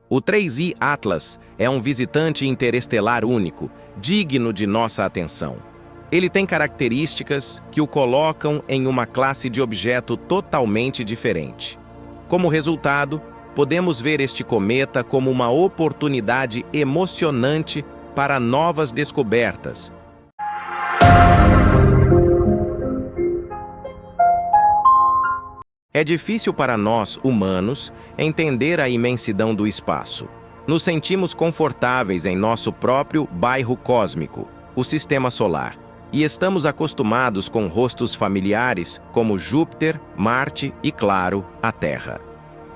O 3I Atlas é um visitante interestelar único, digno de nossa atenção. Ele tem características que o colocam em uma classe de objeto totalmente diferente. Como resultado, podemos ver este cometa como uma oportunidade emocionante para novas descobertas. É difícil para nós, humanos, entender a imensidão do espaço. Nos sentimos confortáveis em nosso próprio bairro cósmico, o Sistema Solar, e estamos acostumados com rostos familiares como Júpiter, Marte e, claro, a Terra.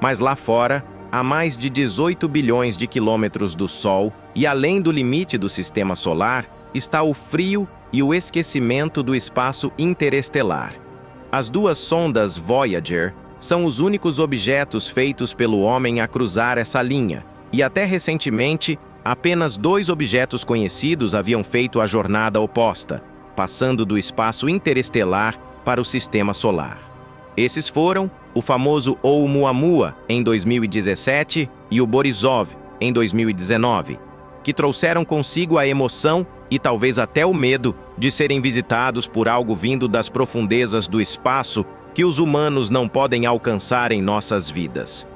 Mas lá fora, há mais de 18 bilhões de quilômetros do Sol e além do limite do Sistema Solar, está o frio e o esquecimento do espaço interestelar. As duas sondas Voyager são os únicos objetos feitos pelo homem a cruzar essa linha, e até recentemente, apenas 2 objetos conhecidos haviam feito a jornada oposta, passando do espaço interestelar para o Sistema Solar. Esses foram o famoso Oumuamua, em 2017, e o Borisov, em 2019, que trouxeram consigo a emoção e talvez até o medo de serem visitados por algo vindo das profundezas do espaço que os humanos não podem alcançar em nossas vidas.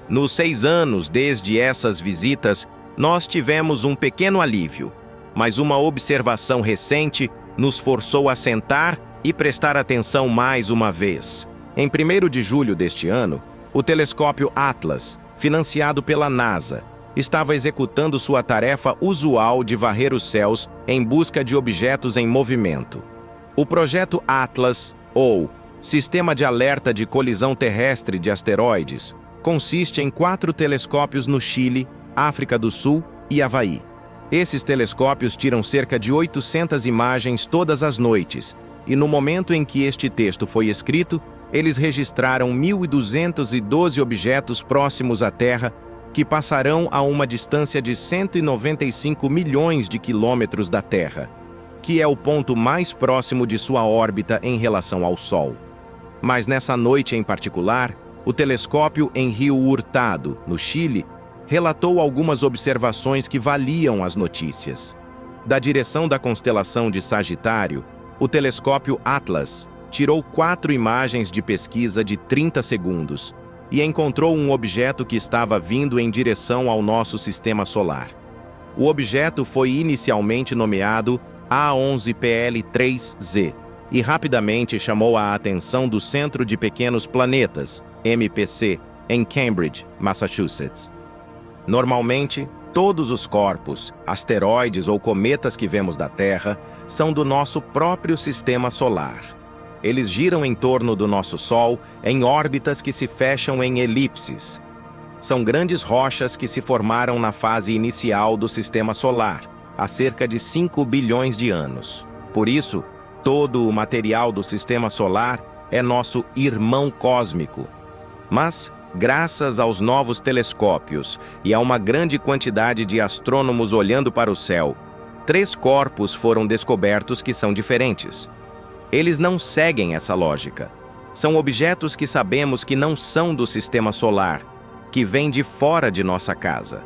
Nos 6 anos desde essas visitas, nós tivemos um pequeno alívio, mas uma observação recente nos forçou a sentar e prestar atenção mais uma vez. Em 1º de julho deste ano, o telescópio Atlas, financiado pela NASA, estava executando sua tarefa usual de varrer os céus em busca de objetos em movimento. O projeto Atlas, ou Sistema de Alerta de Colisão Terrestre de Asteroides, consiste em 4 telescópios no Chile, África do Sul e Havaí. Esses telescópios tiram cerca de 800 imagens todas as noites, e no momento em que este texto foi escrito, eles registraram 1.212 objetos próximos à Terra que passarão a uma distância de 195 milhões de quilômetros da Terra, que é o ponto mais próximo de sua órbita em relação ao Sol. Mas nessa noite em particular, o telescópio em Rio Hurtado, no Chile, relatou algumas observações que valiam as notícias. Da direção da constelação de Sagitário, o telescópio Atlas tirou 4 imagens de pesquisa de 30 segundos, e encontrou um objeto que estava vindo em direção ao nosso Sistema Solar. O objeto foi inicialmente nomeado A11PL3Z e rapidamente chamou a atenção do Centro de Pequenos Planetas, MPC, em Cambridge, Massachusetts. Normalmente, todos os corpos, asteroides ou cometas que vemos da Terra são do nosso próprio Sistema Solar. Eles giram em torno do nosso Sol em órbitas que se fecham em elipses. São grandes rochas que se formaram na fase inicial do Sistema Solar, há cerca de 5 bilhões de anos. Por isso, todo o material do Sistema Solar é nosso irmão cósmico. Mas, graças aos novos telescópios e a uma grande quantidade de astrônomos olhando para o céu, 3 corpos foram descobertos que são diferentes. Eles não seguem essa lógica. São objetos que sabemos que não são do Sistema Solar, que vêm de fora de nossa casa.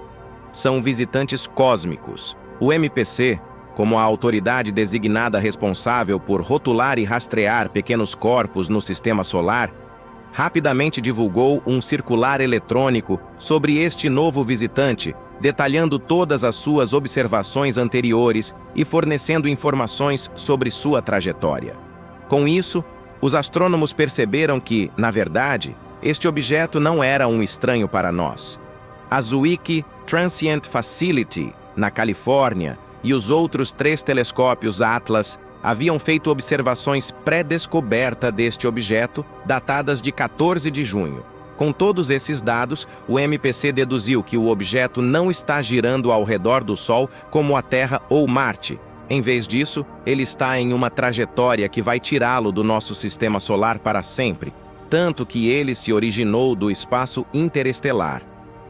São visitantes cósmicos. O MPC, como a autoridade designada responsável por rotular e rastrear pequenos corpos no Sistema Solar, rapidamente divulgou um circular eletrônico sobre este novo visitante, detalhando todas as suas observações anteriores e fornecendo informações sobre sua trajetória. Com isso, os astrônomos perceberam que, na verdade, este objeto não era um estranho para nós. A Zwicky Transient Facility, na Califórnia, e os outros 3 telescópios Atlas haviam feito observações pré-descoberta deste objeto, datadas de 14 de junho. Com todos esses dados, o MPC deduziu que o objeto não está girando ao redor do Sol como a Terra ou Marte. Em vez disso, ele está em uma trajetória que vai tirá-lo do nosso Sistema Solar para sempre, tanto que ele se originou do espaço interestelar.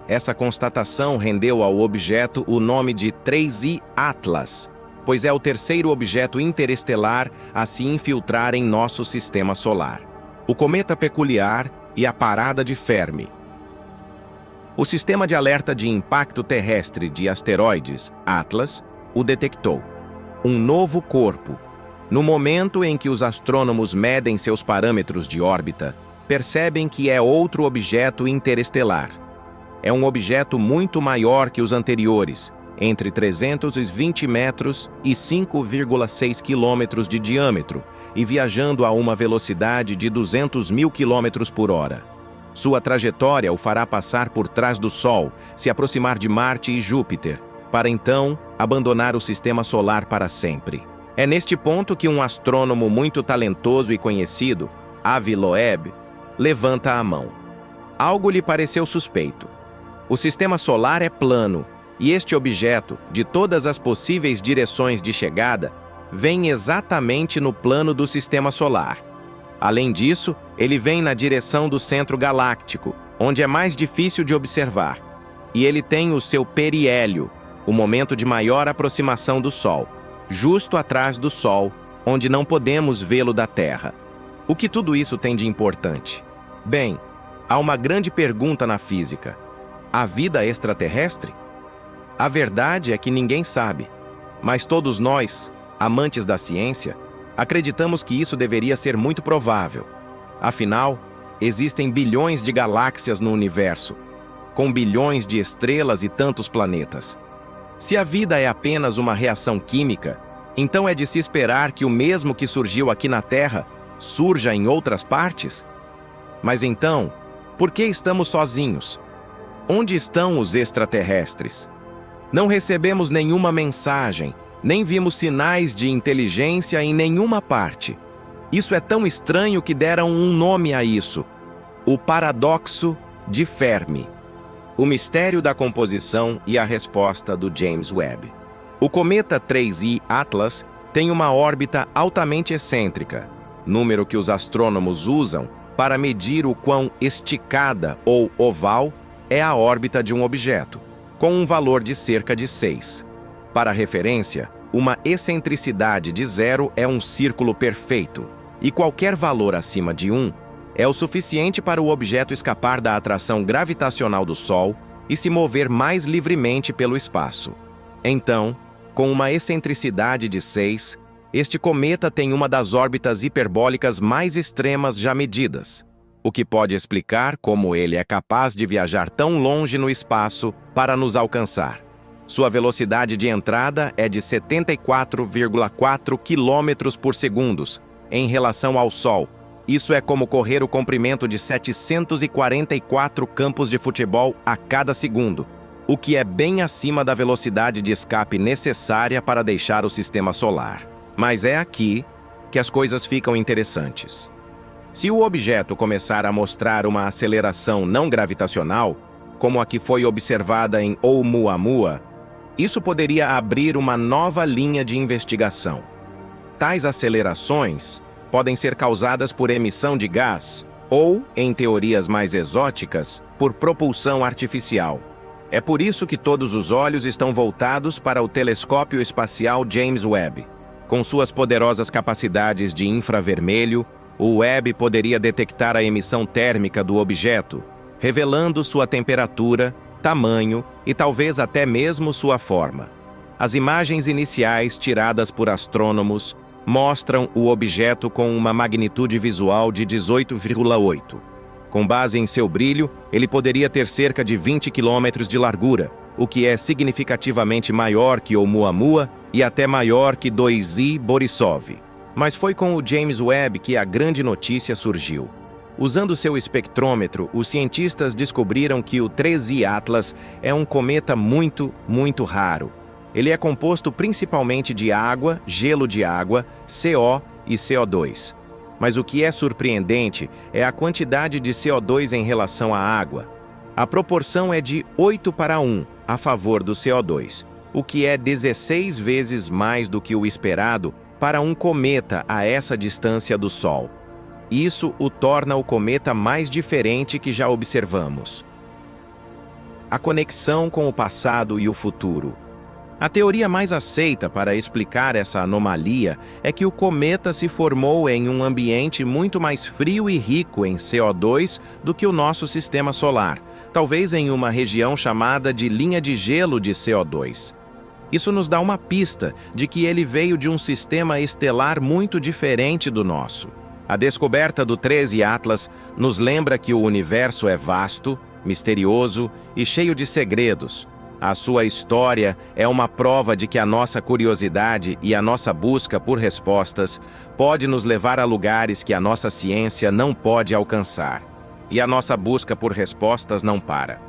Essa constatação rendeu ao objeto o nome de 3I Atlas, pois é o 3º objeto interestelar a se infiltrar em nosso Sistema Solar. O cometa peculiar e a parada de Fermi. O Sistema de Alerta de Impacto Terrestre de Asteroides, Atlas, o detectou. Um novo corpo. No momento em que os astrônomos medem seus parâmetros de órbita, percebem que é outro objeto interestelar. É um objeto muito maior que os anteriores, entre 320 metros e 5,6 quilômetros de diâmetro, e viajando a uma velocidade de 200 mil quilômetros por hora. Sua trajetória o fará passar por trás do Sol, se aproximar de Marte e Júpiter, para então abandonar o Sistema Solar para sempre. É neste ponto que um astrônomo muito talentoso e conhecido, Avi Loeb, levanta a mão. Algo lhe pareceu suspeito. O Sistema Solar é plano, e este objeto, de todas as possíveis direções de chegada, vem exatamente no plano do Sistema Solar. Além disso, ele vem na direção do centro galáctico, onde é mais difícil de observar. E ele tem o seu periélio, o momento de maior aproximação do Sol, justo atrás do Sol, onde não podemos vê-lo da Terra. O que tudo isso tem de importante? Bem, há uma grande pergunta na física. Há vida extraterrestre? A verdade é que ninguém sabe, mas todos nós, amantes da ciência, acreditamos que isso deveria ser muito provável. Afinal, existem bilhões de galáxias no universo, com bilhões de estrelas e tantos planetas. Se a vida é apenas uma reação química, então é de se esperar que o mesmo que surgiu aqui na Terra surja em outras partes? Mas então, por que estamos sozinhos? Onde estão os extraterrestres? Não recebemos nenhuma mensagem, nem vimos sinais de inteligência em nenhuma parte. Isso é tão estranho que deram um nome a isso: o paradoxo de Fermi. O mistério da composição e a resposta do James Webb. O cometa 3I Atlas tem uma órbita altamente excêntrica, número que os astrônomos usam para medir o quão esticada ou oval é a órbita de um objeto, com um valor de cerca de 6. Para referência, uma excentricidade de 0 é um círculo perfeito, e qualquer valor acima de 1 é o suficiente para o objeto escapar da atração gravitacional do Sol e se mover mais livremente pelo espaço. Então, com uma excentricidade de 6, este cometa tem uma das órbitas hiperbólicas mais extremas já medidas, o que pode explicar como ele é capaz de viajar tão longe no espaço para nos alcançar. Sua velocidade de entrada é de 74,4 km por segundo em relação ao Sol. Isso é como correr o comprimento de 744 campos de futebol a cada segundo, o que é bem acima da velocidade de escape necessária para deixar o Sistema Solar. Mas é aqui que as coisas ficam interessantes. Se o objeto começar a mostrar uma aceleração não gravitacional, como a que foi observada em Oumuamua, isso poderia abrir uma nova linha de investigação. Tais acelerações podem ser causadas por emissão de gás ou, em teorias mais exóticas, por propulsão artificial. É por isso que todos os olhos estão voltados para o telescópio espacial James Webb. Com suas poderosas capacidades de infravermelho, o Webb poderia detectar a emissão térmica do objeto, revelando sua temperatura, tamanho e talvez até mesmo sua forma. As imagens iniciais tiradas por astrônomos mostram o objeto com uma magnitude visual de 18,8. Com base em seu brilho, ele poderia ter cerca de 20 quilômetros de largura, o que é significativamente maior que Oumuamua e até maior que 2I Borisov. Mas foi com o James Webb que a grande notícia surgiu. Usando seu espectrômetro, os cientistas descobriram que o 3I Atlas é um cometa muito raro. Ele é composto principalmente de água, gelo de água, CO e CO2. Mas o que é surpreendente é a quantidade de CO2 em relação à água. A proporção é de 8:1 a favor do CO2, o que é 16 vezes mais do que o esperado para um cometa a essa distância do Sol. Isso o torna o cometa mais diferente que já observamos. A conexão com o passado e o futuro. A teoria mais aceita para explicar essa anomalia é que o cometa se formou em um ambiente muito mais frio e rico em CO2 do que o nosso sistema solar, talvez em uma região chamada de linha de gelo de CO2. Isso nos dá uma pista de que ele veio de um sistema estelar muito diferente do nosso. A descoberta do 13 Atlas nos lembra que o universo é vasto, misterioso e cheio de segredos. A sua história é uma prova de que a nossa curiosidade e a nossa busca por respostas pode nos levar a lugares que a nossa ciência não pode alcançar. E a nossa busca por respostas não para.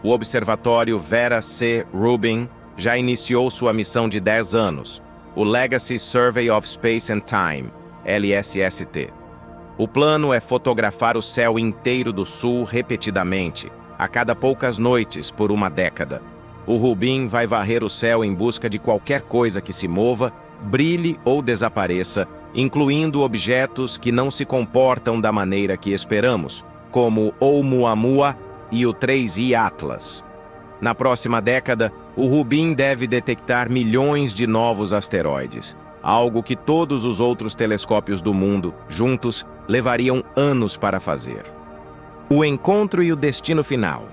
O Observatório Vera C. Rubin já iniciou sua missão de 10 anos, o Legacy Survey of Space and Time, LSST. O plano é fotografar o céu inteiro do Sul repetidamente, a cada poucas noites por uma década. O Rubin vai varrer o céu em busca de qualquer coisa que se mova, brilhe ou desapareça, incluindo objetos que não se comportam da maneira que esperamos, como Oumuamua e o 3I Atlas. Na próxima década, o Rubin deve detectar milhões de novos asteroides, algo que todos os outros telescópios do mundo, juntos, levariam anos para fazer. O encontro e o destino final.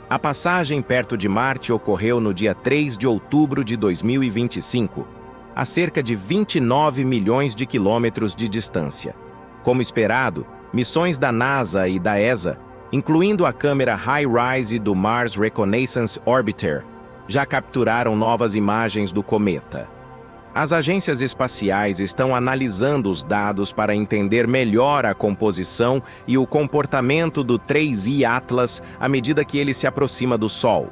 A passagem perto de Marte ocorreu no dia 3 de outubro de 2025, a cerca de 29 milhões de quilômetros de distância. Como esperado, missões da NASA e da ESA, incluindo a câmera HiRISE do Mars Reconnaissance Orbiter, já capturaram novas imagens do cometa. As agências espaciais estão analisando os dados para entender melhor a composição e o comportamento do 3I Atlas à medida que ele se aproxima do Sol.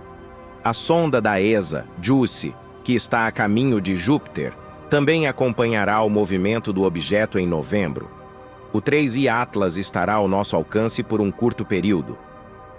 A sonda da ESA, JUICE, que está a caminho de Júpiter, também acompanhará o movimento do objeto em novembro. O 3I Atlas estará ao nosso alcance por um curto período.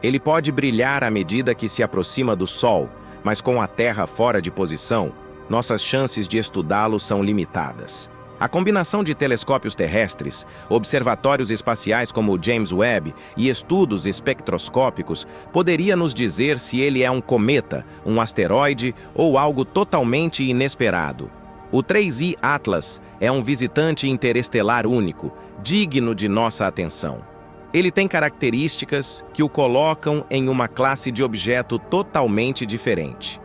Ele pode brilhar à medida que se aproxima do Sol, mas com a Terra fora de posição, nossas chances de estudá-lo são limitadas. A combinação de telescópios terrestres, observatórios espaciais como o James Webb e estudos espectroscópicos poderia nos dizer se ele é um cometa, um asteroide ou algo totalmente inesperado. O 3I Atlas é um visitante interestelar único, digno de nossa atenção. Ele tem características que o colocam em uma classe de objeto totalmente diferente.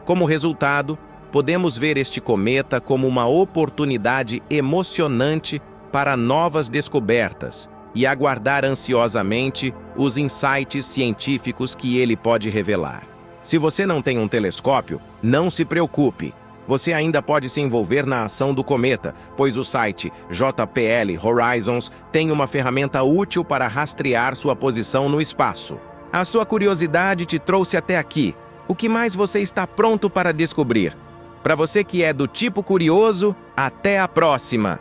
Como resultado, podemos ver este cometa como uma oportunidade emocionante para novas descobertas e aguardar ansiosamente os insights científicos que ele pode revelar. Se você não tem um telescópio, não se preocupe. Você ainda pode se envolver na ação do cometa, pois o site JPL Horizons tem uma ferramenta útil para rastrear sua posição no espaço. A sua curiosidade te trouxe até aqui. O que mais você está pronto para descobrir? Para você que é do tipo curioso, até a próxima!